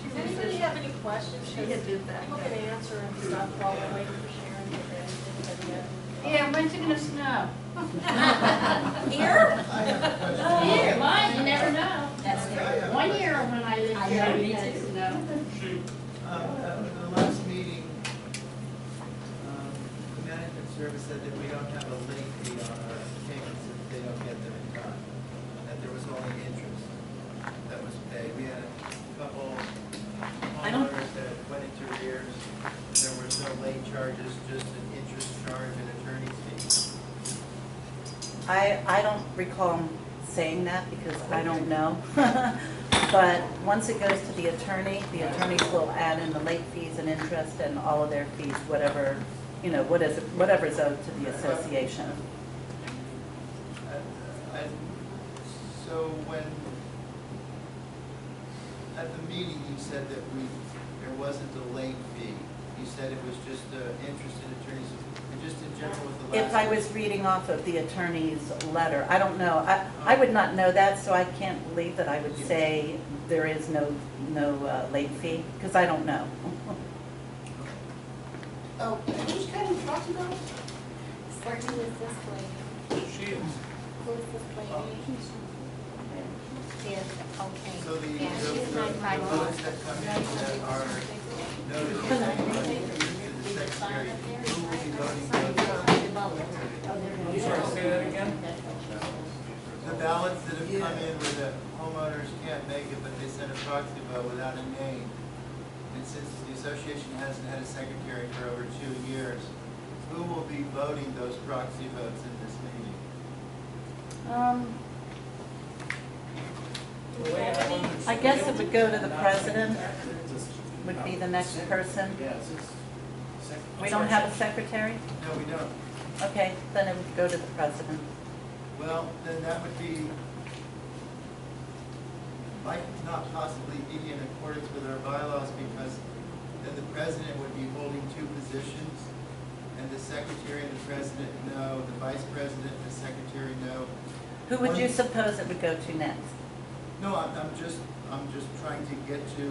Does anybody have any questions? She had did that. People can answer and stuff while we're waiting for Sharon to get in. Yeah, when's it gonna snow? Here? Here, mine, you never know. That's true. 1 year when I lived I here, know. it had snow. The last meeting, the management service said that we don't have a late fee on our payments if they don't get them in time, that there was only interest that was paid. We had a couple I don't- homeowners that went into arrears. There was no late charges, just an interest charge and attorney's fees. I don't recall saying that because I don't know. But once it goes to the attorneys will add in the late fees and interest and all of their fees, whatever, whatever's owed to the association. So when, at the meeting, you said that there wasn't a late fee. You said it was just interest in attorneys, and just in general with the last. If I was reading off of the attorney's letter, I don't know. I would not know that, so I can't believe that I would say there is no late fee, because I don't know. Oh, who's cutting trucks about? Working with this lady. She is. Who's this lady? Is, okay. So the Yeah, she's not my votes that come in that are noted to the secretary, who will be voting those? I'm sorry, say that again? The ballots that have come in where the homeowners can't make it, but they send a proxy vote without a name. And since the association hasn't had a secretary for over 2 years, who will be voting those proxy votes in this meeting? I guess it would go to the president, would be the next person. We don't have a secretary? No, we don't. Okay, then it would go to the president. Well, then that would be, might not possibly be in accordance with our bylaws, because then the president would be holding 2 positions, and the secretary and the president know, the vice president and the secretary know. Who would you suppose it would go to next? No, I'm just trying to get to,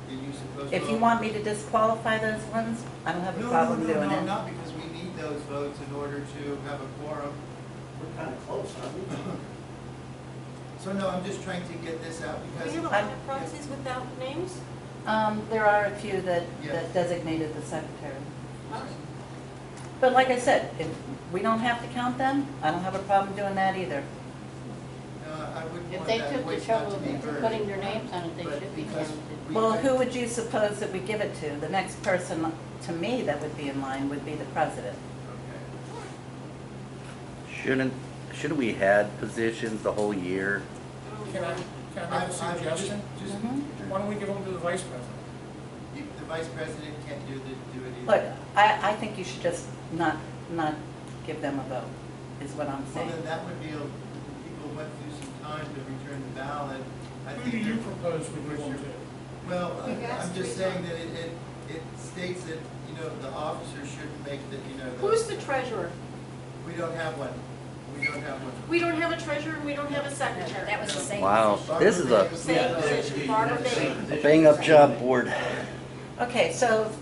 are you supposed to? If you want me to disqualify those ones, I don't have a problem doing No, it. not because we need those votes in order to have a quorum. We're kind of close, aren't we? So no, I'm just trying to get this out because. We have a lot of proxies without names? There are a few that designated the secretary. But like I said, if we don't have to count them, I don't have a problem doing that either. No, I wouldn't If want they that took the voice not trouble to be of heard. putting their names on it, they But should be because counted. we- Well, who would you suppose that we give it to? The next person, to me, that would be in line would be the president. Okay. Shouldn't we had positions the whole year? Can I make a suggestion? Just, Why don't we give them to the vice president? the vice president can't do it Look, either. I think you should just not give them a vote, is what I'm Well, saying. then that would be, people went through some time to return the ballot. I Who do think you that- propose we give them to? Well, You've asked I'm just 3 saying that it states that, the officer shouldn't make the, Who's the treasurer? we don't have one. We don't have one. We don't have a treasurer and we don't have a secretary. That was the same. Wow, this is a Same position, Barbara Bain. bang-up job board. Okay, so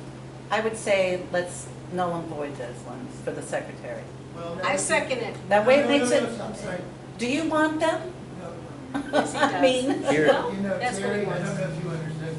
I would say let's null and void those ones for the secretary. Well, I second it. That way it No, makes no, it, no, I'm sorry. do you want them? No, no. Yes, he I does. mean, Here, That's what he Terry, I don't wants. know if you understood.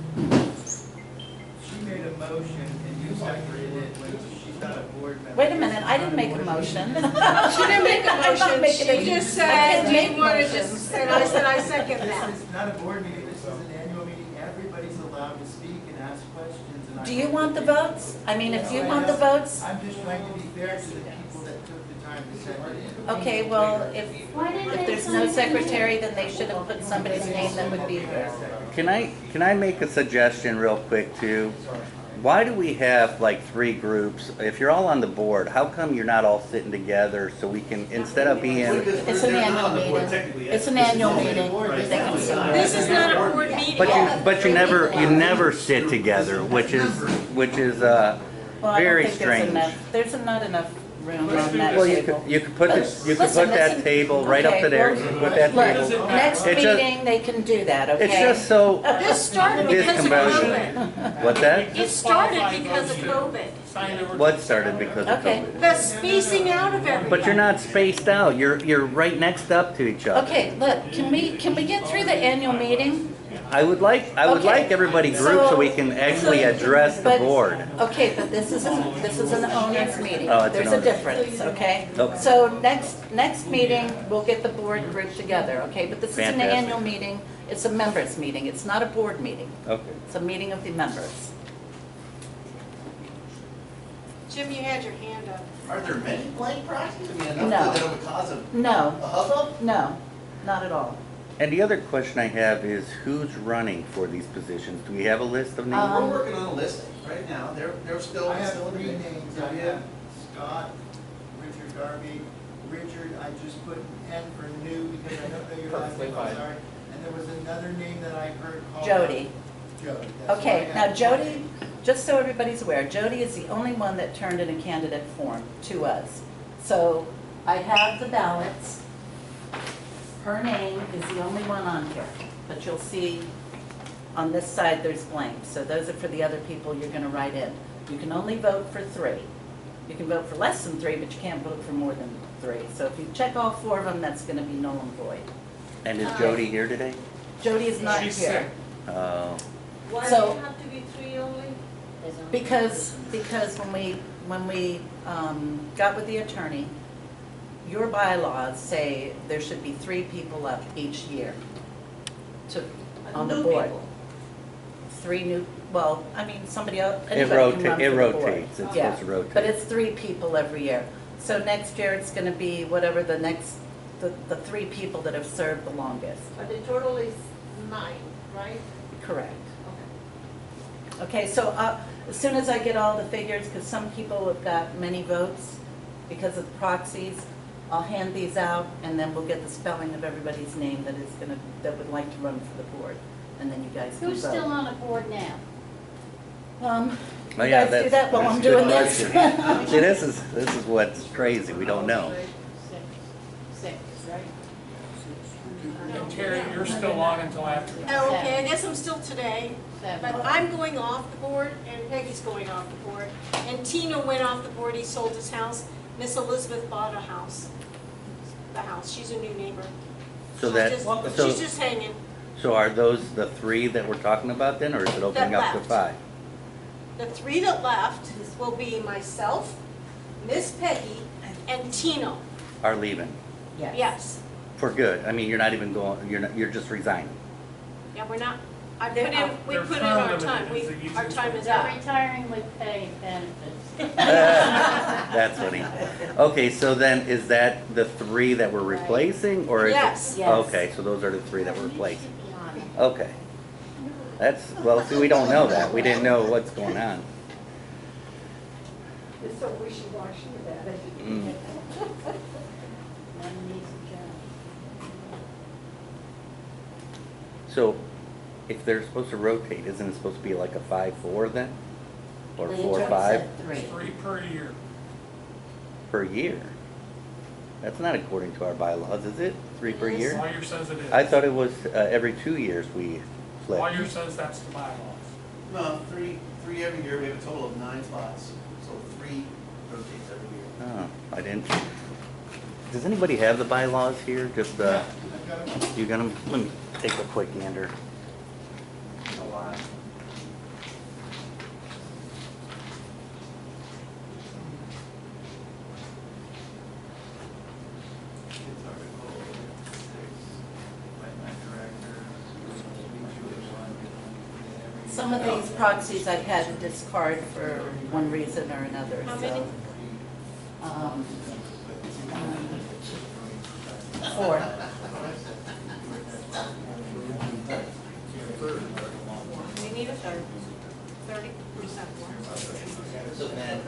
She made a motion and you seconded it when she's not a board member. wait a minute, I didn't make a motion. She didn't make a I'm not motion, making she any- just I said, can't do make you want to motions. just, and I said, I second that. This is not a board meeting, this is an annual meeting, everybody's allowed to speak and ask questions. And I Do you hope want the that votes? I mean, if you No, I want the don't. votes, I'm just trying to be fair to the people that took the time to send it in. okay, well, if there's no secretary, then they should have put somebody's name that would be there. can I make a suggestion real quick too? Why do we have like 3 groups? If you're all on the board, how come you're not all sitting together so we can, instead of being, It's an annual meeting. It's an annual meeting. They can sit. This is not a board meeting. but you never sit together, which is Well, I don't very think there's strange. enough, there's not enough room on that Well, table. you could put this, you could Listen, put that listen. table right up Okay, to there, well, you put that Look, table. next It just- meeting, they can do that, okay? It's just so, This started This because of conversion. COVID. what's that? It started because of COVID. Signed over. What started because of Okay. COVID? The spacing out of everybody. But you're not spaced out, you're right next up to each other. Okay, look, can we get through the annual meeting? I would like Okay. everybody grouped so we can actually address the But- board. Okay, but this is an owner's meeting. Oh, it's an There's a owner's. difference, okay? Okay. So next meeting, we'll get the board grouped together, okay? But this is an Fantastic. annual meeting, it's a members' meeting, it's not a board meeting. Okay. It's a meeting of the members. Jim, you had your hand up. Are there many blank proxies? I mean, No. enough that it would cause a No, hubbub? no, not at all. And the other question I have is who's running for these positions? Do we have a list of names? We're working on a list right now. They're still. I have still in the three mix. names. I have Scott, Richard Garvey, Richard, I just put N for new because I don't know your last name, I'm sorry. And there was another name that I heard called. Jody. Jody. that's Okay, what I now have. Jody, just so everybody's aware, Jody is the only one that turned in a candidate form to us. So I have the ballots. Her name is the only one on here, but you'll see on this side there's blanks. So those are for the other people you're gonna write in. You can only vote for 3. You can vote for less than 3, but you can't vote for more than 3. So if you check all 4 of them, that's gonna be null and void. And is Jody here today? Jody is not She's here. sick. Why do So- you have to be 3 only? Because when we got with the attorney, your bylaws say there should be 3 people up each year on the New board. people. 3 new, well, I mean, somebody else, It anybody can run for the board. rotates, it's Yeah, supposed to rotate. but it's 3 people every year. So next year, it's gonna be whatever the 3 people that have served the longest. But the total is 9, right? Correct. Okay, so as soon as I get all the figures, because some people have got many votes because of the proxies, I'll hand these out, and then we'll get the spelling of everybody's name that would like to run for the board, and then you guys can vote. Who's still on the board now? Oh, You yeah, guys do that's- that while that's I'm a good doing this? question. See, this is what's crazy, we don't know. 6, right? And Terry, you're still on until after. Oh, okay, I guess I'm still today, 7. but I'm going off the board, and Peggy's going off the board. And Tino went off the board, he sold his house. Miss Elizabeth bought a house, the house, she's a new neighbor. So that, She's just hanging. so are those the 3 that we're talking about then, or is it opening up to left. 5? The 3 that left will be myself, Miss Peggy, and Tino. Are leaving, Yes. for good, I mean, you're not even going, you're just resigning. Yeah, we're not, we Their put in term our limit time, is the easiest our time way. is They're up. retiring with pay and benefits. That's funny. Okay, so then is that the 3 that we're replacing, or is it? Yes. Yes. Okay, so those are the 3 that we're replacing. Okay. That's, well, see, we don't know that. We didn't know what's going on. It's so wishy-washy about it. Mm. None needs a job. So if they're supposed to rotate, isn't it supposed to be like a 5-4 then? Or The 4-5 attorney said 3. 3 per year. per year? That's not according to our bylaws, is it? 3 per year? Lawyer says it is. I thought it was every 2 years we flip. Lawyer says that's the bylaws. No, three every year. We have a total of 9 spots, so 3 rotates every year. Oh, I didn't. Does anybody have the bylaws here? Just, I've got it. you got them? Let me take a quick gander. A lot. It's Article 6, appointment director. Some of these proxies I've had to discard for one reason or another, How so. many? 4. We need a third, 30% more. So then,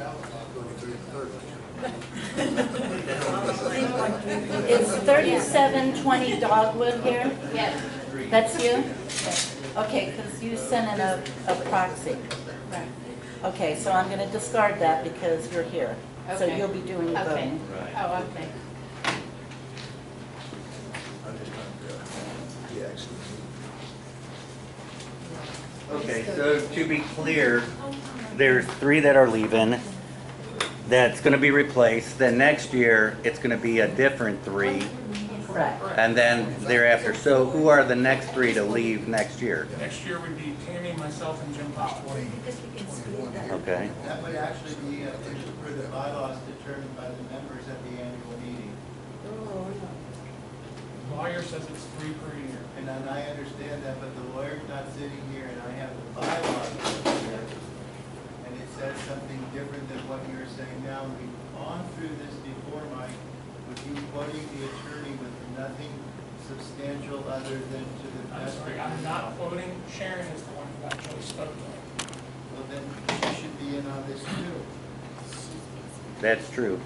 Is 3720 Dogwood here? Yes. That's you? Okay, because you sent in a proxy. Right. Okay, so I'm going to discard that because you're here. So Okay. you'll be doing the Okay. voting. Right. Oh, okay. Okay, so to be clear, there's 3 that are leaving. That's gonna be replaced. Then next year, it's gonna be a different 3, Correct. and then thereafter. So who are the next 3 to leave next year? Next year would be Tammy, myself, and Jim Costa. Okay. That would actually be, for the bylaws determined by the members at the annual meeting. Lawyer says it's 3 per year. And then I understand that, but the lawyer's not sitting here and I have the bylaws here. And it says something different than what you're saying now. We've gone through this before, Mike, with you quoting the attorney with nothing substantial other than to the I'm best. sorry, I'm not quoting. Sharon is the one who actually spoke to him. Well, then you should be in on this too. That's true.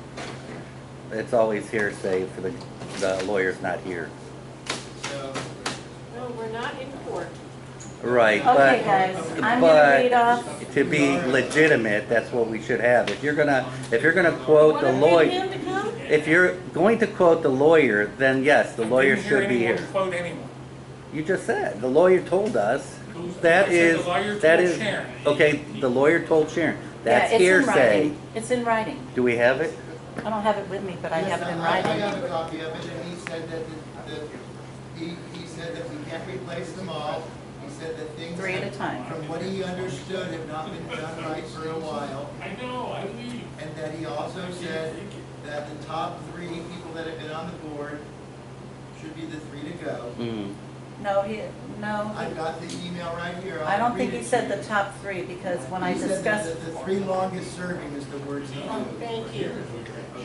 It's always hearsay for the lawyer's not here. So, No, we're not in court. Right, Okay, guys, I'm gonna read off. but to be legitimate, that's what we should have. If you're gonna quote the Want lawyer, him to come? if you're going to quote the lawyer, then yes, the lawyer Didn't hear should be anyone here. quote anyone. You just said, the lawyer told us, that I said is, the lawyer that told is, Sharon. okay, the lawyer told Sharon. That's Yeah, it's in hearsay. writing. It's in writing. Do we have it? I don't have it with me, but I have it in I writing. have a copy of it, and he said that, he said that we can't replace them all. He said that things. 3 at a time. From what he understood, have not been done right for a while. I know, I leave. And that he also said that the top 3 people that have been on the board should be the 3 to go. Mm. No, I've got the email right here. I don't think I'll he read it said to the you. top 3 because when I He said discussed, that the 3 longest serving is the words he Oh, used. thank you.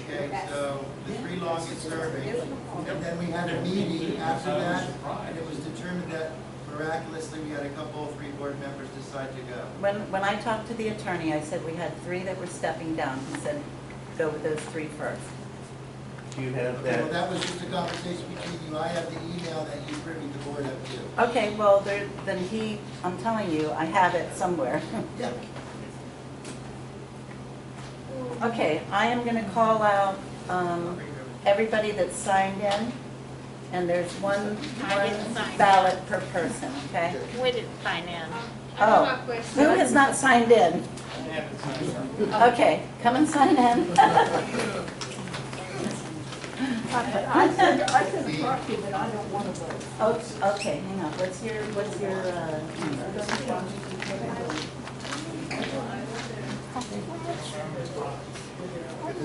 Okay, so the 3 longest serving, and then we had a meeting after that, and it was determined that miraculously, we had a couple, 3 board members decide to go. when I talked to the attorney, I said we had 3 that were stepping down. He said, go with those 3 first. Do you have Okay, well, that was just a conversation between you, I have the email that you privy the board up to. Okay, well, then I'm telling you, I have it somewhere. Yeah. Okay, I am gonna call out, everybody that's signed in, and there's one I didn't sign in. ballot per person, okay? We didn't sign in. Oh, who has not signed in? Okay, come and sign in. I said proxy, but I don't want to vote. Oh, okay, hang on, what's your, number?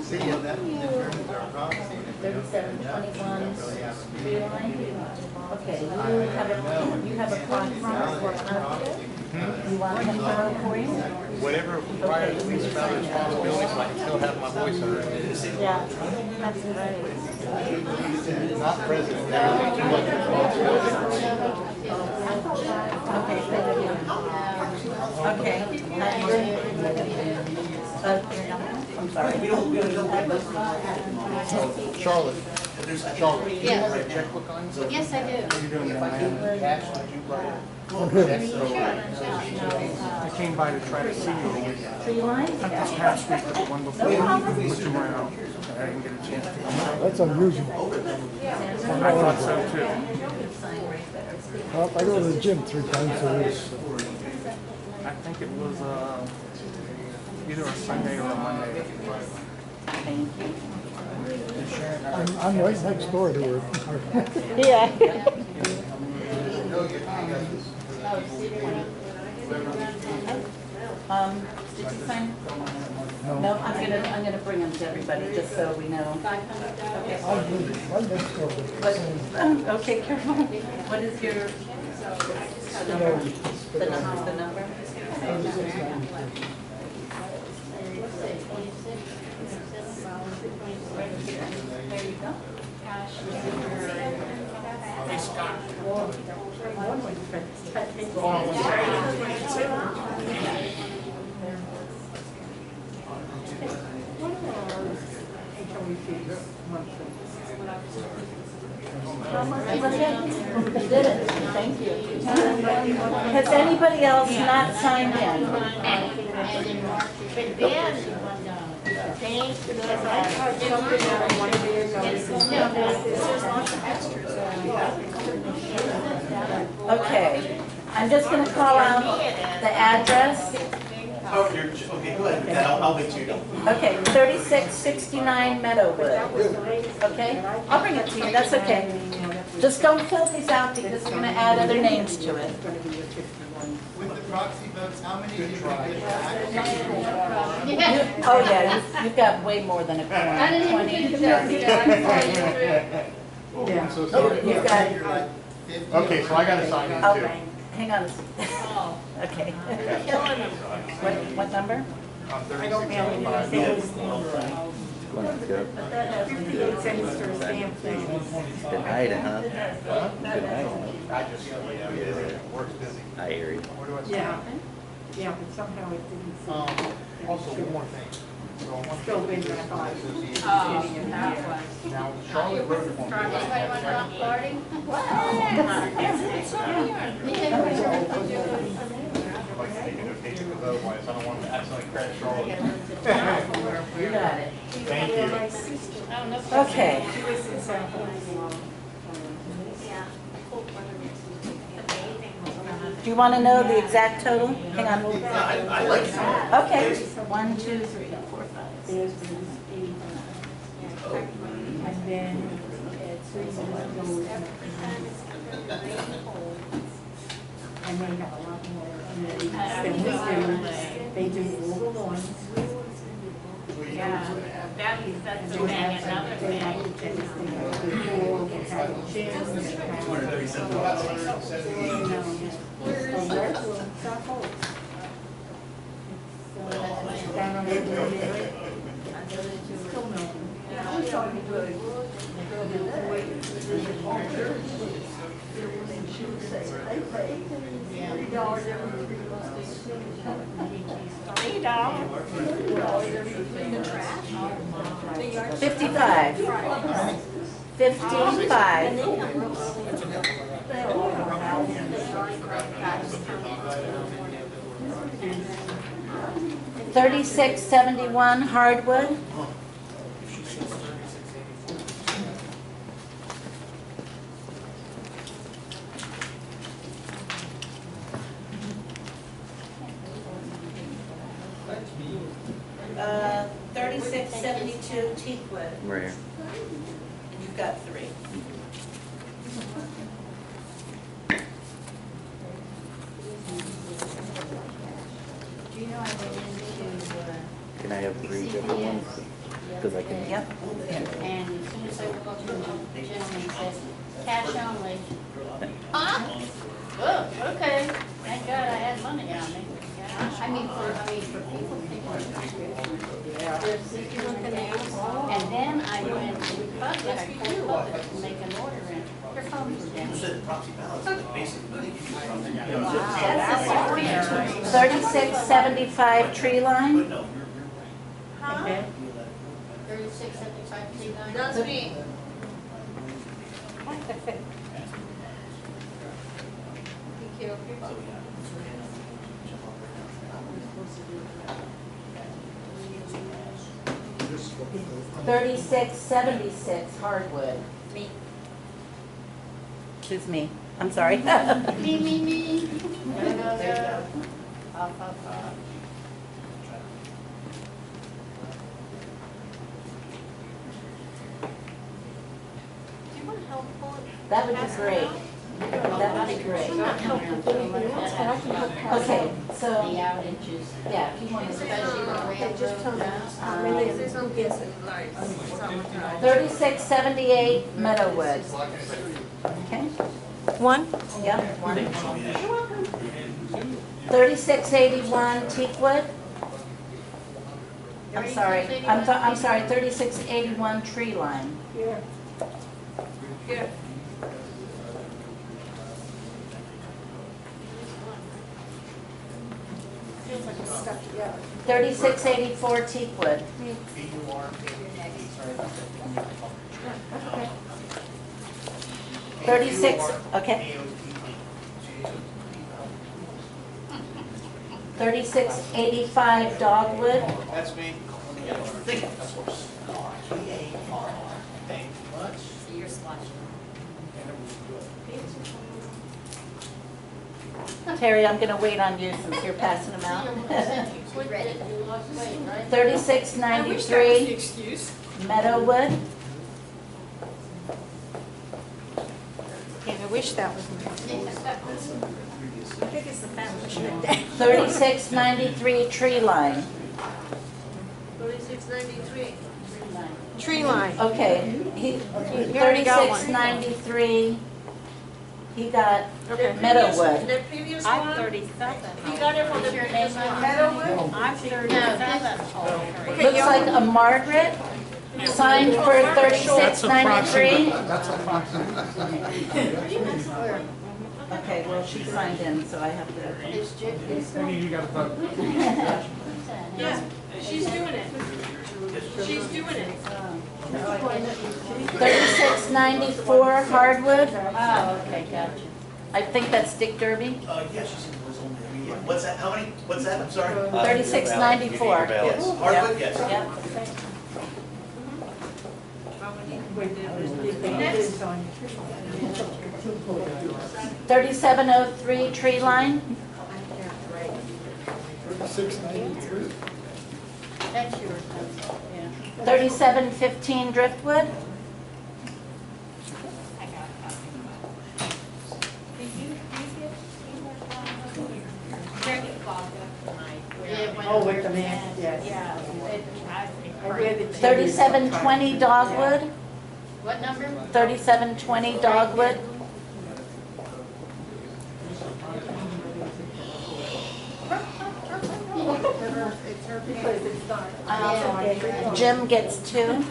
See, and that determines our proxy. and if we don't get 37, enough, we 21, don't really have a Tree meeting. line? Okay, you have a clock. You want him to vote for you? Whatever requires me to spell responsibility so I can still have my voice heard. Yeah, that's right. Not president, that would be too much responsibility. Okay, thank you. Okay. I'm sorry. Charlotte, Charlotte, do you Yes. have a checkbook on you? Yes, I do. If I give you cash, would you write it? I came by to try to see you. Tree line? Not this past week, but the one before. Which you went out. I didn't get a chance to come out. That's unusual. I thought so too. Well, I go to the gym 3 times a week. So. I think it was either a Sunday or a Monday. Thank you. I'm right next door to her. Yeah. Did you sign? No, I'm gonna bring them to everybody, just so we know. I'm right next door. What, okay, careful. What is your, the number? There you go. Hey, Scott. You did it, thank you. Has anybody else not signed in? But Ben, Thank you. Because I tried something out of one of theirs, I was Okay, I'm just gonna call out the address. Oh, okay, go ahead, Dad, I'll wait till you're done. Okay, 3669 Meadowwood. Okay, I'll bring it to you, that's okay. Just don't fill these out because we're gonna add other names to it. With the proxy votes, how many did you get back? Oh yeah, you've got way more than a quorum, 20. I'm so sorry. You've got, You're like 50. Okay, so I gotta sign in oh, too. hang on. Okay. What number? I don't know. But that has 58 cents for a stamp thing. Good night, huh? Good night. I just, yeah, work's busy. I hear you. Where do I sign? Yeah, yeah, but somehow it didn't seem. Also, one more thing. So I want Still been back on. Association. Sitting in here. Now, Charlotte wrote it for me. Anybody want to go party? I'd like to take a notation of those, I don't want to accidentally crash Charlotte. You got it. Thank you. My sister, Okay. she was in South Carolina. Do you want to know the exact total? Hang on. I like it. Okay. 1, 2, 3, 4, 5. There's been 85. And then at 3 goes. And they have a lot more. And then they do all the ones. Yeah, that's the thing, another They thing. have everything. They have a gym, they have. The red room, South Hall. So, down on the area. Still milking. I was talking to a girl today. And she was saying, they pay $3 every 3 months. $3 every 3 months. 55. 55. They all have a house. 3671 Hardwood. Uh, 3672 Teakwood. Right here. And you've got 3. Do you know I went into, Can I have 3 different ones? Because I can. Yep. and as soon as I walked in, the gentleman says, cash only. Huh? Oh, okay, thank God I had money on me. I mean, for people thinking. They're seeking them down, and then I went to Publix, I called Publix to make an order in, their phones were down. You said proxy ballots, but basically, That's the point. 3675 Tree Line. Huh? 3675 T9. That's me. Thank you. 3676 Hardwood. Me. Excuse me. I'm sorry. Me. Go. Off. Do you want help pulling? That would be great. That would be great. Okay, so, The outages. yeah, if you want to. Especially the railroad. 3678 Meadowwood. Okay? One? Yep, one. 3681 Teakwood. I'm sorry, 3681 Tree Line. Yeah. Yeah. 3684 Teakwood. 36, okay. 3685 Dogwood. that's me. So you're splashing. Terry, I'm gonna wait on you since you're passing them out. Quit it, you lost weight, right? 3693 excuse. Meadowwood. Yeah, I wish that was me. I think it's the family. 3693 Tree Line. 3693. Tree line. Okay, he, already got one. 3693, he got Okay. Meadowwood. The previous I'm one, 37. he got it from the previous one. Meadowwood? I'm 37. Looks like a Margaret, signed for 3693. That's approximate. Okay, well, she signed in, so I have to. It's just, Maybe you gotta vote. Yeah, she's doing it. She's doing it. 3694 Hardwood, oh, okay, gotcha. I think that's Dick Derby. Yeah, she said it was only every year. What's that, how many, what's that, I'm sorry? 3694. Yes, Hardwood, yes. Yep. Next. 3703 Tree Line, 693. That's yours, yeah. 3715 Driftwood, Oh, with the man, yes. Yeah. I read it. 3720 Dogwood, What number? 3720 Dogwood, Jim gets 2.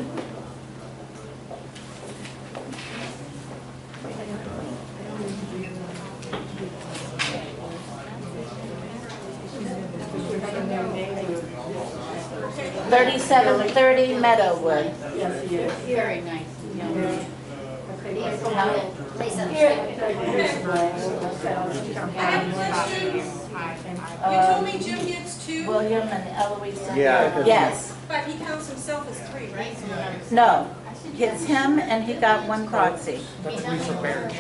Thirty-seven thirty Meadowwood. Very nice. You told me Jim gets 2, William and Eloise. Yeah. Yes. but he counts himself as 3, right? No, it's him and he got 1 proxy. That's Lisa Baird.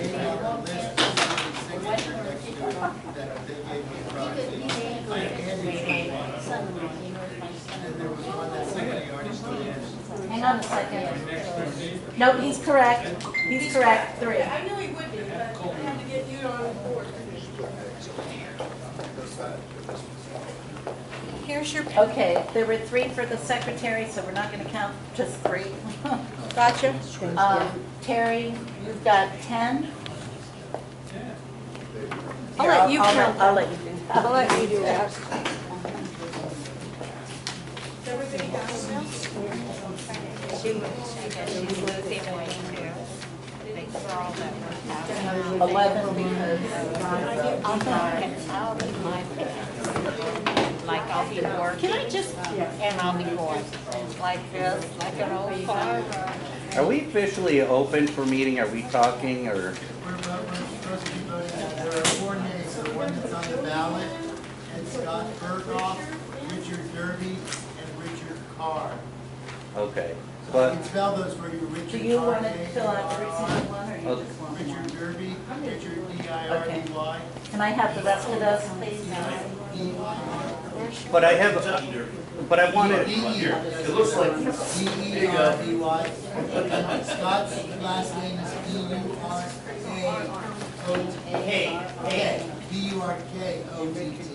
List of the signatures that they gave me proxy. And there was one that somebody already still has. Hang on a second. No, he's correct. He's correct, 3. I knew he would be, but I had to get you on board. Here's your. Okay, there were 3 for the secretary, so we're not gonna count just 3. Gotcha. Terry, you've got 10. I'll let you count. I'll let you do that. I'll let you do that. Everybody got it now? She was, I guess she's losing weight too. Thanks for all that work. 11 because. I'm not getting out of my bed. Like I'll be working. Can I just? And I'll be going like this, like an old car. Are we officially open for meeting? Are we talking or? We're supposed to be voting, there are 4 names, the one that's on the ballot, and Scott Berghoff, Richard Derby, and Richard Carr. Okay, I but, can spell those for you, Do Richard you Carr, want to fill out every single one, or you just want Richard one? Derby, Richard D-I-R-B-Y, Can I have the rest of those, please? but I have, but I wanted, It looks like. D-E-R-B-Y. Scott's last name is B-U-R-K-O-T-T. B-U-R-K-O-T-T.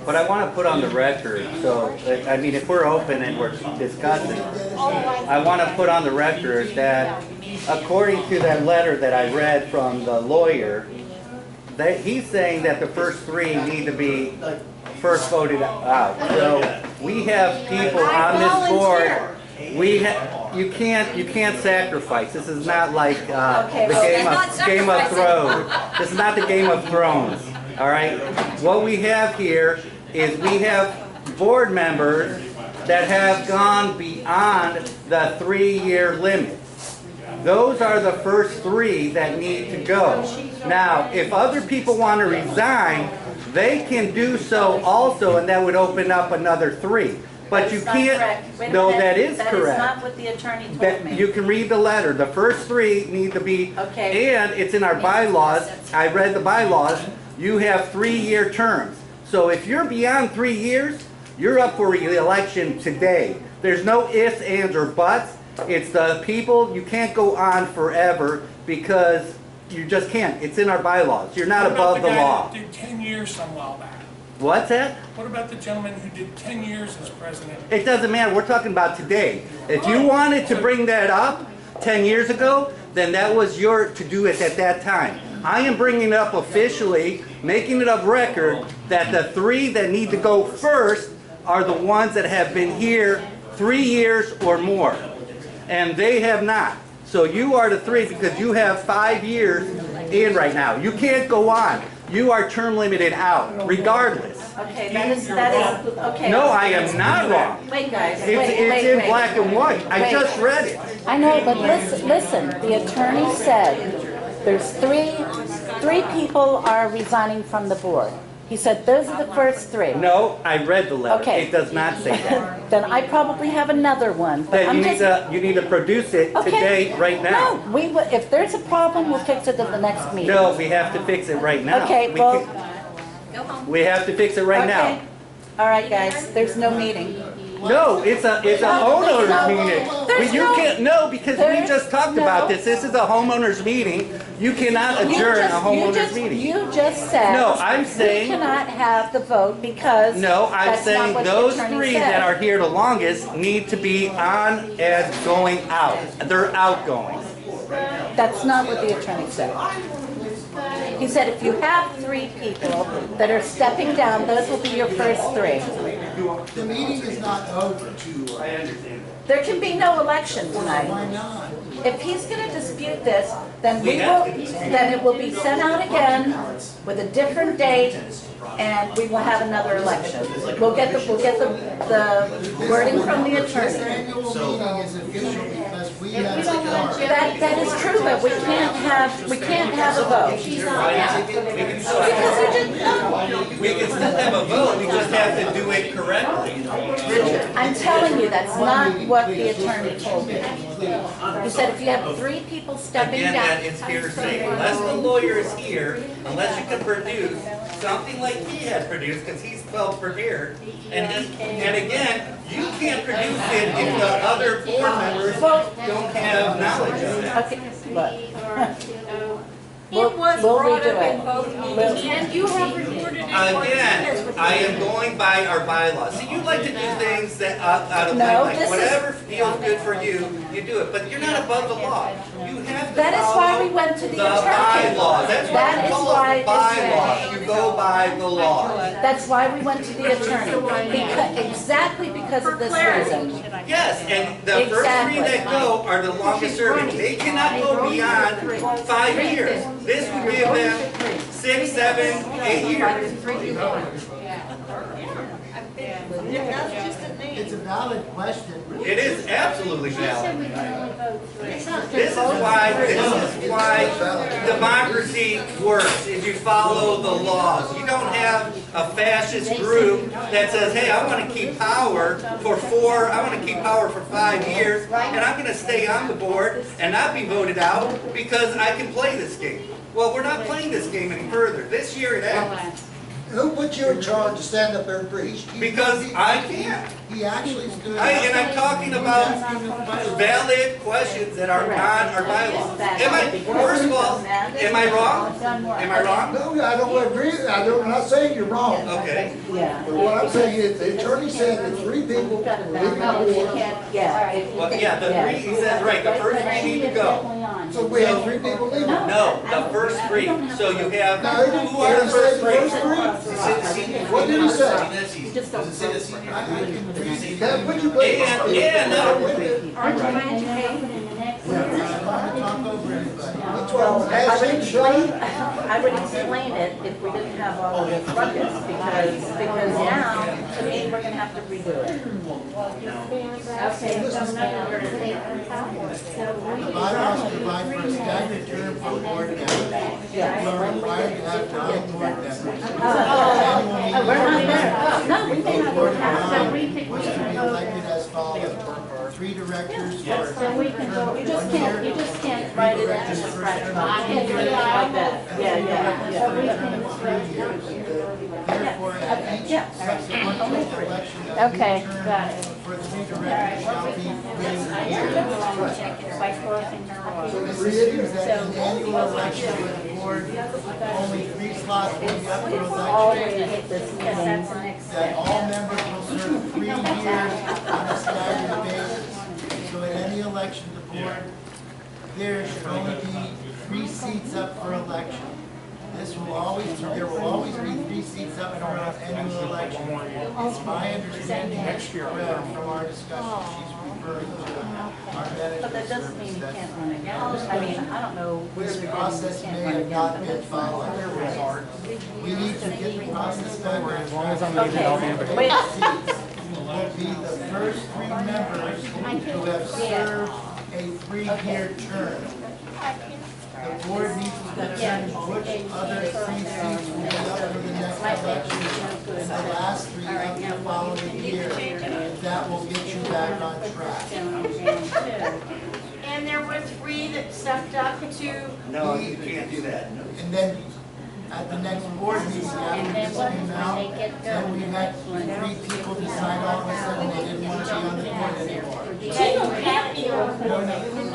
but I want to put on the record, so, I mean, if we're open and we're discussing, I want to put on the record that according to that letter that I read from the lawyer, that he's saying that the first 3 need to be first voted out. So we have people on this board. You can't sacrifice. This is not like the Game of Thrones. This is not the Game of Thrones. All right. What we have here is we have board members that have gone beyond the 3-year limit. Those are the first 3 that need to go. Now, if other people want to resign, they can do so also, and that would open up another 3. But you That's not can't, correct. Wait a no, minute. that is That correct. is not what the attorney told That, me. you can read the letter, the first three need to be, Okay. and it's in our bylaws, I read the bylaws, you have 3-year terms. So if you're beyond 3 years, you're up for re-election today. There's no ifs, ands, or buts. It's the people, you can't go on forever because you just can't. It's in our bylaws. You're not above the law. What about the guy that did 10 years some while back? What's that? What about the gentleman who did 10 years as president? It doesn't matter, we're talking about today. If you wanted to bring that up 10 years ago, then that was your to do it at that time. I am bringing it up officially, making it of record, that the 3 that need to go first are the ones that have been here 3 years or more. And they have not. So you are the 3 because you have 5 years in right now. You can't go on. You are term limited out, regardless. Okay, that is, okay. No, I am not wrong. Wait, guys, It's in black and white. I Wait. just read it. I know, but listen, the attorney said there's three people are resigning from the board. He said those are the first 3. No, I read the letter. Okay. It does not say that. Then I probably have another one, but Then I'm you need to produce it Okay. today, right now. No, if there's a problem, we'll fix it at the next meeting. No, we have to fix it right now. Okay, We well, can- We have to fix it right now. okay. All right, guys, there's no meeting. No, it's a homeowners meeting. There's You no- can't, no, because we there's just talked about no- this. This is a homeowners meeting. You cannot adjourn a homeowners meeting. You just said. No, I'm saying- We cannot have the vote because. No, I'm that's not saying what the those attorney 3 said. that are here the longest need to be on as going out. They're outgoing. That's not what the attorney said. He said if you have 3 people that are stepping down, those will be your first 3. The meeting is not over. I understand. There can be no election tonight. Why not? If he's gonna dispute this, then We have to dispute it. then it will be sent out again with a different date, and we will have another election. We'll get the wording from the This attorney. annual meeting is official because we have a quorum. That is true, but we can't have a vote. We can still have a vote, we just have to do it correctly. I'm telling you, that's not what the attorney told me. He said if you have 3 people stepping Again, down. that is hearsay. Unless the lawyer is here, unless you can produce something like he had produced, because he's well prepared, and again, you can't produce it if the other board members don't have knowledge of it. Okay, but. It was We'll brought redo up it. in both meetings, and you have recorded it. Again, I am going by our bylaws. See, you like to do things that out of No, like this is- whatever feels good for you, you do it. But you're not above the law. You have to That is why we follow went to the the attorney. bylaws. That's why That we is call why it this- bylaws. You go by the law. That's why we went to the attorney, exactly because of this reason. Yes, and the first 3 that go are the longest serving. They cannot go beyond 5 years. This would give them 6, 7, 8 years. That's just a name. It's a valid question. It is absolutely valid. This is why democracy works, is you follow the laws. You don't have a fascist group that says, hey, I want to keep power for 5 years, and I'm going to stay on the board and not be voted out because I can play this game. Well, we're not playing this game any further. This year it ends. Who put you in charge to stand up there and preach? Because I can't. He actually stood. And I'm talking about valid questions that are on our bylaws. First of all, am I wrong? Am I wrong? No, I don't agree. I'm not saying you're wrong. Okay. But what I'm saying is, the attorney said that 3 people were leaving the board. Well, yeah, the 3, he says, right, the first 3 need to go. So we have 3 people leaving. No, the first 3. So you have, No, he didn't who are the say first the 3? first 3. What did he say? Does it say the senior? I can read. That would you please? And Talk over everybody. That's what I'm asking. I would explain it if we didn't have all of this ruckus, because now, to me, we're gonna have to redo it. The bylaws provide for a staggered term for board members. You are required to have 9 board members. Annual meeting. We're not there. no, we may not Board vote of now. So Nine we could was to be vote elected as follows. 3 directors for So we can vote. You just can't write it as a fresh vote. You can't do anything like that. Yeah. So we can, Therefore, at each Yeah. subsequent election, okay, term got it. for 3 directors shall be 3 years. By closing So the this assumes that in annual election with the board, only 3 slots will be up for Always election. hit this because meeting. that's the next That step. all members will serve 3 years on a staggered basis. So at any election, the board, there should only be 3 seats up for election. There will always be 3 seats up for an annual election. It's my understanding that's correct from our discussion. She's referring to our manager's But that doesn't mean service. you can't run again. I mean, I don't know where This you're getting, process you may can't run have again, not but been that's fine. followed. We need to get the process back on As long as I'm track. needed, I'll be able to. Wait. Will be the first 3 members who have served a 3-year term. The board needs to determine which other 3 seats will be up for the next election, and the last 3 up the following year. That will get you back on track. And there were 3 that stepped up to, No, you can't do that. And then at the next board meeting, after this came out, then we had 3 people decide all of a sudden they didn't want to be on the board anymore. Tino can't be on.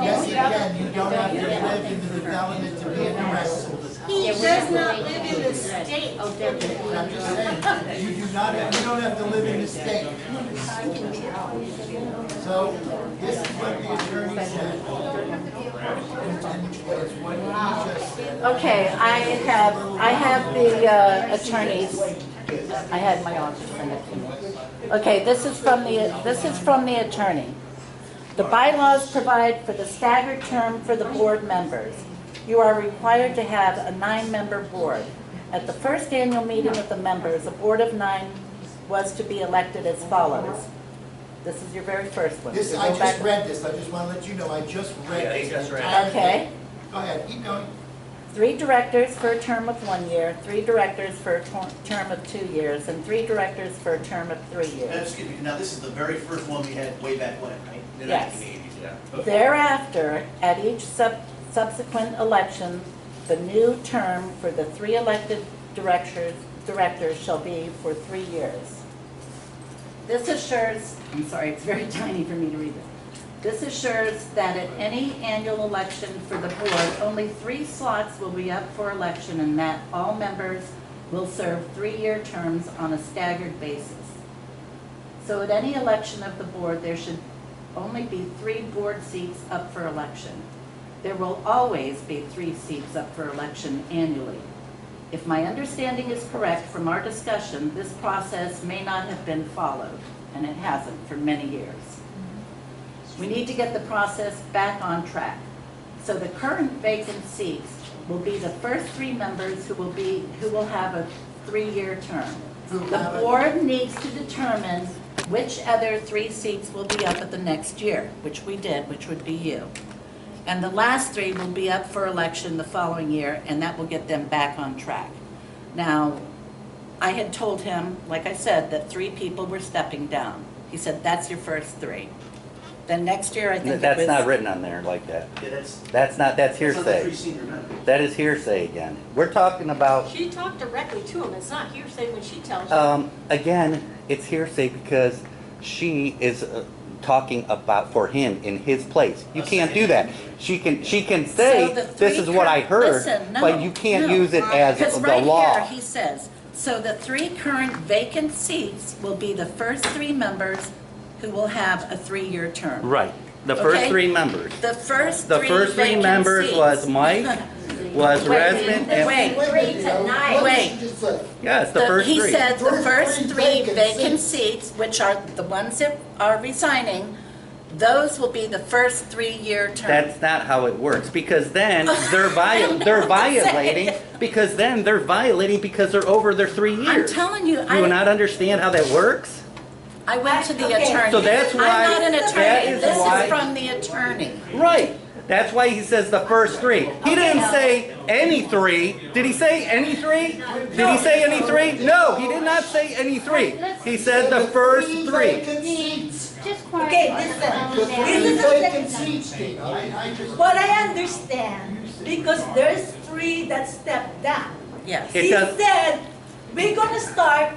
Yes, you can, you don't have to live in the development to be a director. He does not live in the state. I'm just saying, you don't have to live in the state. So, this is what the attorney said. And it's what he just said. Okay, I have the attorneys, I had my office send it to me. Okay, this is from the attorney. The bylaws provide for the staggered term for the board members. You are required to have a 9-member board. At the first annual meeting of the members, a board of 9 was to be elected as follows. This is your very first one. This, So I go back- just read this, I just want to let you know, I just read Yeah, he this. just read it. entire Okay. thing. Go ahead, keep going. 3 directors for a term of 1 year, 3 directors for a term of 2 years, and 3 directors for a term of 3 years. Excuse me, now this is the very first one we had way back when, right? In the Yes. 1980s, yeah. Thereafter, at each subsequent election, the new term for the 3 elected directors shall be for 3 years. This assures, I'm sorry, it's very tiny for me to read this. This assures that at any annual election for the board, only 3 slots will be up for election and that all members will serve 3-year terms on a staggered basis. So at any election of the board, there should only be 3 board seats up for election. There will always be 3 seats up for election annually. If my understanding is correct from our discussion, this process may not have been followed, and it hasn't for many years. We need to get the process back on track. So the current vacant seats will be the first 3 members who will have a 3-year term. The board needs to determine which other 3 seats will be up at the next year, which we did, which would be you. And the last 3 will be up for election the following year, and that will get them back on track. Now, I had told him, like I said, that 3 people were stepping down. He said, that's your first 3. Then next year, I think it was... That's not written on there like that. Yeah, that's That's not the 3 hearsay. senior members. That is hearsay again. We're talking about, She talked directly to him. It's not hearsay when she tells you. again, it's hearsay because she is talking about for him in his place. You can't do that. She can So say, the this 3 is what I heard, listen, no, but you can't no. use it as Because the right law. here, he says, so the 3 current vacant seats will be the first 3 members who will have a 3-year term. Right. The first Okay. 3 members. The first The 3 first 3 vacant members seats. was Mike, was Wait, Resman, and... wait. Wait a minute now. What Wait. did she just say? Yes, the first 3. He said the First first 3 3 vacant vacant seats. seats, which are the ones that are resigning, those will be the first 3-year term. That's not how it works, because then they're I don't know they're what to say. violating, because then they're violating because they're over their 3 years. I'm telling you, Do you not understand how that works? I went to the Okay. attorney. So that's why- I'm not an that attorney, is this why- is from the attorney. Right. That's why he says the first three. He didn't say any three. Did he say any three? Did he say any three? No, he did not say any three. He said the first three. Just quiet. Okay, listen, this is the second. But I understand, because there's three that stepped down. Yes, It He does- said, we're gonna start,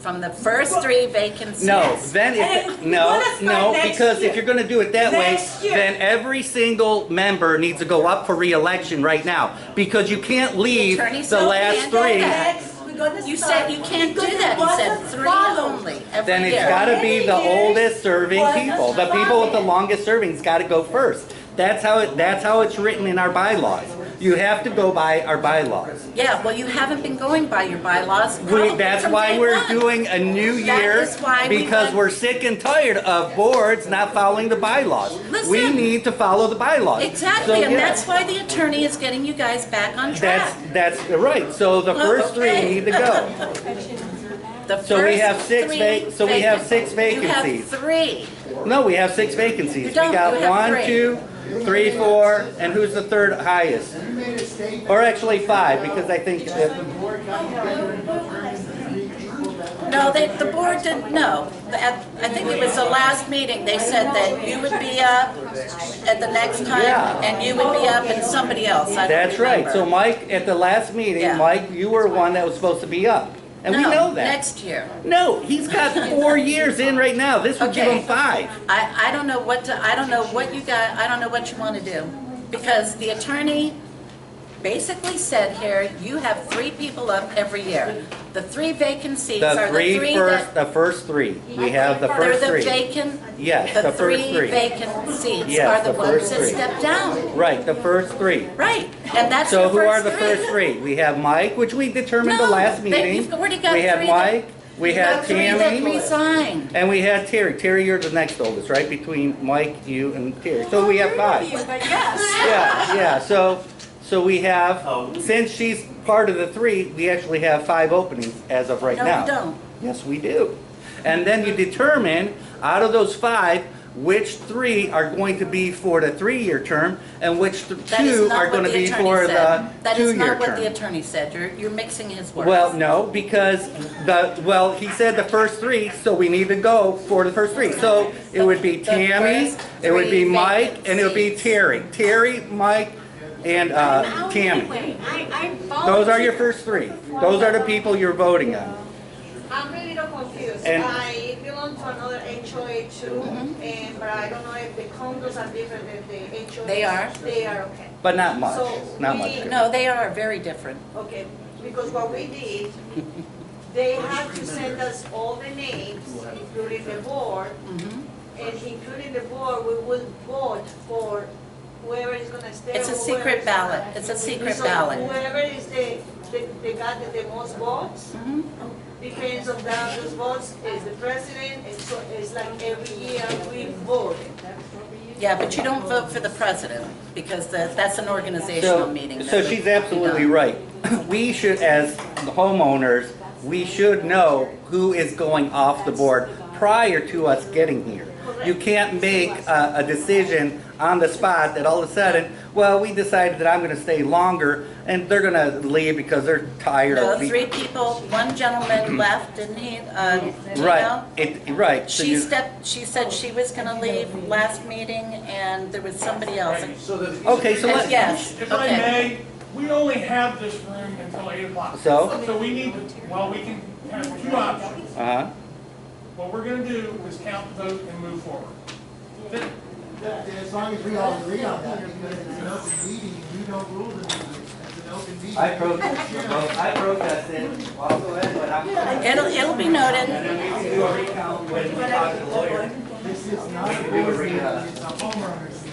from the first three vacancies. No, then And if, we're no, gonna start no, next because year. if you're gonna do it that way, Next year. then every single member needs to go up for re-election right now. Because you can't leave Attorney the said last can't do three. that. next, we're gonna You start. said you can't do because it that. You said wasn't three followed. only every Then it's year. gotta be the Many years oldest serving wasn't people. The people with the followed. longest serving's gotta go first. That's how it's written in our bylaws. You have to go by our bylaws. Yeah, well, you haven't been going by your bylaws. probably That's from why day we're one. doing a new year, is why we because want- we're sick and tired of boards not following the bylaws. We Listen. need to follow the bylaws. Exactly, So, and yeah. that's why the attorney is getting you guys back on track. That's right, so the first three Okay. need to go. The So we have first six three so we have six You vacancies. have three. No, we have six vacancies. You don't, We got you have one, three. 2, 3, 4, and who's the third highest? You made a statement. Or actually 5, because I think, The board got together and determined the three people that. No, the board didn't, no. I think it was the last meeting, they said that you would be up at the next time, Yeah. and you would be up and somebody else, I don't that's right. So remember. Mike, at the last meeting, Yeah. Mike, you were one that was supposed to be up. And we No, know that. next year. No, he's got 4 years in right now. This would give Okay. him 5. I don't know what to, I don't know what you got, I don't know what you want to do. Because the attorney basically said here, you have 3 people up every year. The 3 vacant seats The are the 3 the first 3. We have the They're first the 3. vacant, Yes, the the first 3 3. vacant seats Yes, are the the ones first that 3. step down. Right, the first 3. Right, and that's So your who are first the first 3? We have Mike, which we determined the No, last they- meeting. you've already got We have 3 that- Mike, we You had got 3 that Tammy, resigned. and we had Terry. Terry, you're the next oldest, right? Between Mike, you, and Terry. So we have 5. Yeah, so we have, since she's part of the 3, we actually have 5 openings as of right No, now. you don't. Yes, we do. And then you determine, out of those 5, which 3 are going to be for the 3-year term, and which That is 2 not are what going to the be attorney for the said. That is 2-year not what the term. attorney said. You're mixing his words. Well, no, because he said the first 3, so we need to go for the first 3. So it would be The Tammy, first it would be 3 Mike, vacant and it would be seats. Terry. Terry, Mike, and Tammy. Those are your first 3. Those are the people you're voting on. I'm really not confused. And- I belong to another HOA too, and, but I don't know if the condos are different than the HOA. They are. They are, okay. But not much, So not much. we- different. No, they are very different. Okay, because what we did, they had to send us all the names, including the board, and including the board, we will vote for whoever is gonna stay. It's a or whoever secret is ballot. not. It's a secret So ballot. whoever is the got the most votes, depends on that, those votes is the president, and so it's like every year we vote. Yeah, but you don't vote for the president, because that's an organizational meeting. So that she's would be absolutely done. right. We should, as homeowners, we should know who is going off the board prior to us getting here. You can't make a decision on the spot that all of a sudden, well, we decided that I'm gonna stay longer, and they're gonna leave because they're tired No, of being. 3 people, 1 gentleman left, didn't he? Right, Tino? right. So you- She said she was gonna leave last meeting, and there was somebody else. Okay, so let, Yes, If I okay. may, we only have this room until 8 o'clock. So? So we need to, well, we can have 2 options. uh-huh. What we're gonna do is count the vote and move forward. As long as we all agree on that, because it's an open meeting, and you don't rule the meeting, it's an open meeting. I protested, well, go ahead, but I'm. It'll be noted. We can do a recount when we talk to the lawyer. This is not a We can do a board meeting, recount. it's a homeowners meeting.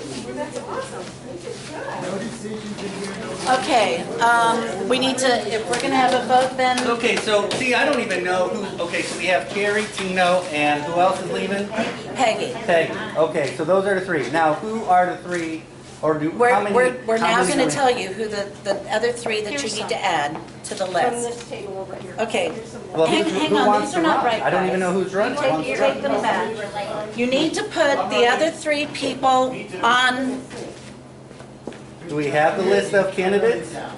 No decisions in here, no. Okay, we need to, if we're gonna have a vote then, Okay, so, see, I don't even know who, okay, so we have Terry, Tino, and who else is leaving? Peggy. Peggy. Okay, so those are the 3. Now, who are the 3, or do, how many? We're how now many do gonna we- tell you who the other 3 that you need to add to the list. Okay, Well, hang who on, wants these to are not run? right, I don't even guys. know who's running. Take them back. You need to put the other 3 people on Do we have the list of candidates? Hang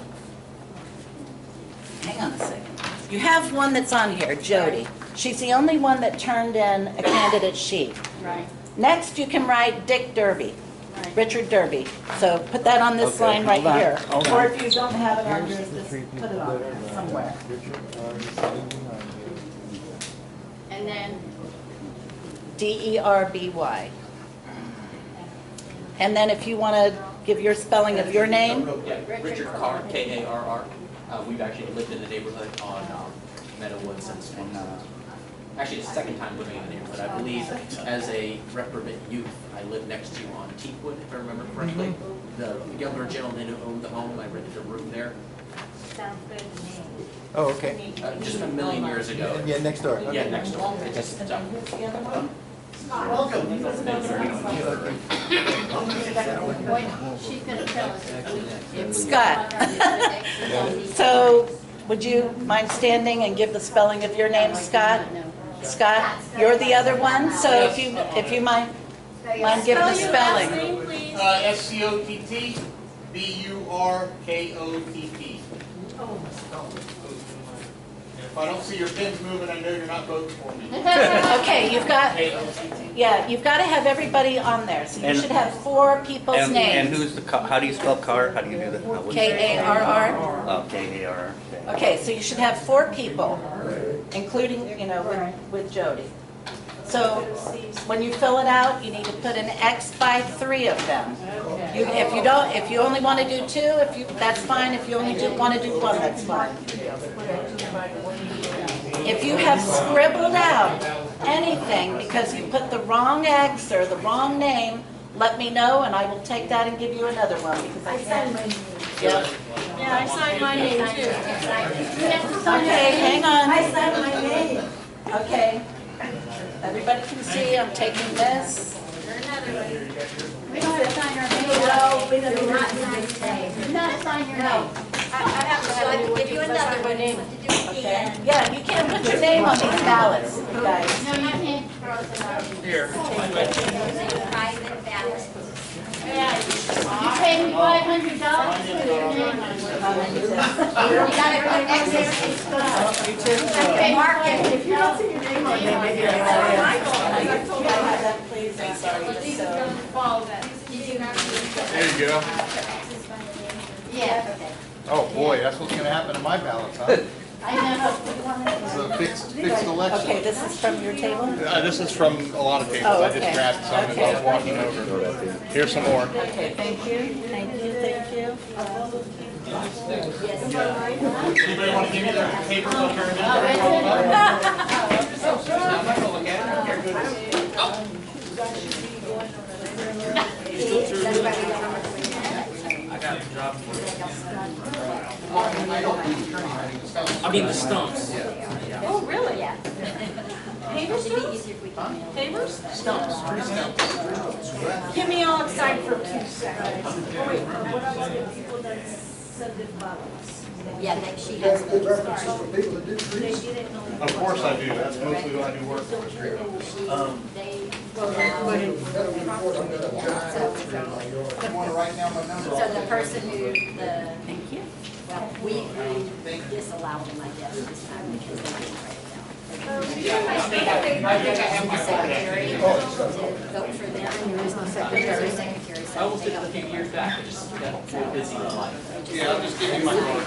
on a second. You have one that's on here, Jody. She's the only one that turned in a candidate sheet. Right, Next, you can write Dick Derby, right. Richard Derby. So put that on this Okay, line right hold on, here. hold Or on. if you don't have it on yours, just put it on there somewhere. And then, Derby. And then if you want to give your spelling of your name, Yeah, Richard Carr, Karr. We've actually lived in the neighborhood on Meadowwood since actually it's the second time living in there, but I believe as a reprobate youth, I lived next to on Teakwood, if I remember correctly. The younger gentleman who owned the home, I rented a room there, Sounds good to me. Oh, okay. just a million years ago. Yeah, next door. Yeah, next door. It just, Welcome. boy, she's gonna tell us if we. Scott. So would you mind standing and give the spelling of your name, Scott? Scott, you're the other one, so if you mind giving the spelling. SCOTT-BURKOTT. If I don't see your pins moving, I know you're not voting for me. Okay, you've got to have everybody on there, so you And- should have 4 people's And names. who's the, how do you spell Carr? How do you do that? What's- Karr. Oh, Karr. Okay. Okay, so you should have 4 people, including, with Jody. So when you fill it out, you need to put an X by 3 of them. If you only want to do 2, that's fine. If you only want to do 1, that's fine. If you have scribbled out anything because you put the wrong X or the wrong name, let me know and I will take that and give you another one because I can't. Yep. Yeah, I signed my name too. Okay, hang on. I signed my name. Okay. Everybody can see I'm taking this. We don't have to sign our name. No, we don't Do have not to sign sign your name. Do not sign your name. I have to give you another one. Okay. Yeah, you can't put your name on these ballots, you guys. No, you can't cross it out. Here. Private ballot. You paid me $500 for your name. You gotta put X there. Okay, Mark, if you don't see your name on there, maybe Can I have that, please? I'm sorry, just so. There you go. Yeah, okay. Oh, boy, that's what's gonna happen to my ballots, huh? I know. It's a fixed election. Okay, this is from your table? This is from a lot of tables. Oh, I just okay. grabbed some as I was walking over. Here's some more. Okay, thank you, thank you, thank you. Anybody want to give me their papers? I'll turn it in. I got a job for you. I mean the stumps. Oh, really? Yeah. Papers? It'd be easier if we could mail it. Papers? Get me all excited for 2 seconds. Oh, wait, what about the people that send the ballots? Yeah, she You has. have good references for people that do trees? Of course I do. That's mostly what I do work for, is street numbers. They. You wanna write down my number? So the person who, Thank you. well, we disallowed them, I guess, this time because they didn't write it down. Secretary to vote for them, and there is no secretary, so. I almost did it a few years back, I just got more busy in life. Yeah, I'll just give you my card.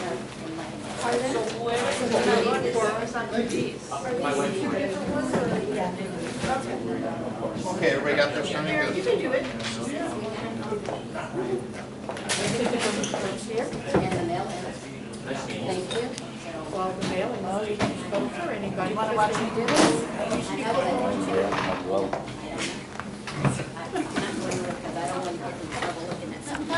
My wife. Okay, everybody got their turn? Good. You can do it. And the mail in. Thank you. Well, the mailing, oh, you can vote for anybody. You want to watch me do this? I know that. Well, Because I don't want to get in trouble looking at something.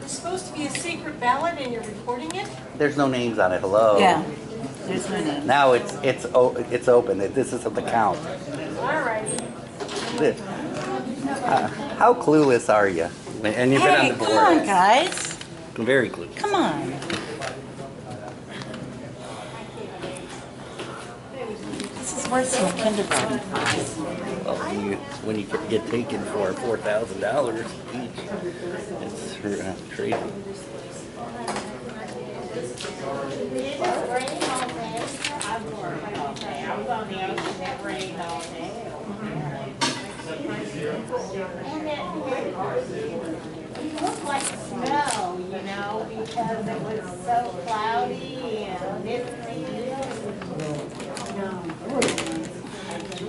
It's supposed to be a secret ballot and you're recording it? there's no names on it, hello? Yeah, there's no name. Now it's open, this isn't the count. All right. How clueless are you? And you've been on Hey, the come on, board. guys. Very clueless. Come on. worse than a kindergarten class. Well, when you get taken for $4,000 each, it's crazy. It was raining all day. I worked all day. I was on the ocean, it rained all day. And it looked like snow, you know, because it was so cloudy and misty.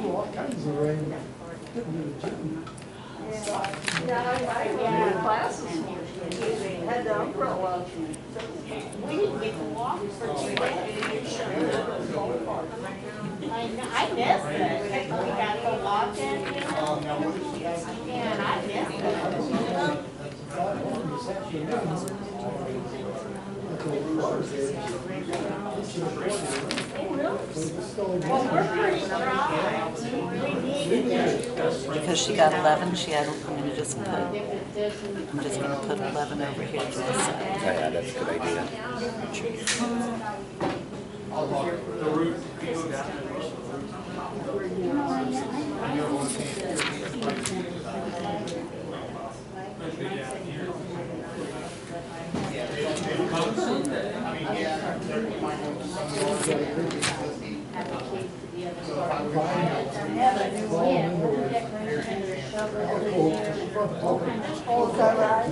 All kinds of rain. Yeah. Classes, had the umbrella. We didn't get to walk for 2 days. I missed it. We got to walk in, you know? And I missed it. Well, we're pretty dry. We needed it. Because she got 11, she had, I'm gonna just put 11 over here to the side. Yeah, that's a good idea. Oh, is that right?